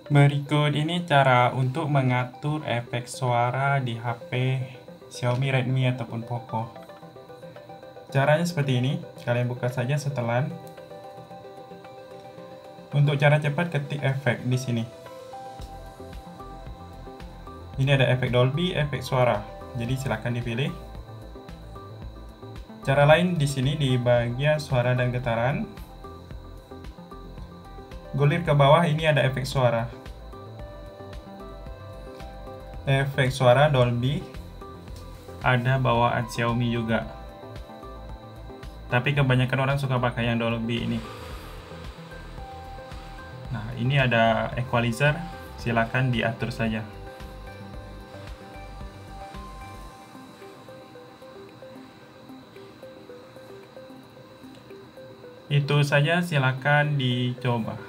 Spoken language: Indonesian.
Berikut ini cara untuk mengatur efek suara di HP Xiaomi, Redmi, ataupun Poco. Caranya seperti ini, kalian buka saja setelan. Untuk cara cepat, ketik efek di sini. Ini ada efek Dolby, efek suara. Jadi silakan dipilih. Cara lain di sini di bagian suara dan getaran. Gulir ke bawah, ini ada efek suara. Efek suara Dolby ada bawaan Xiaomi juga. Tapi kebanyakan orang suka pakai yang Dolby ini. Nah, ini ada equalizer, silakan diatur saja. Itu saja, silakan dicoba.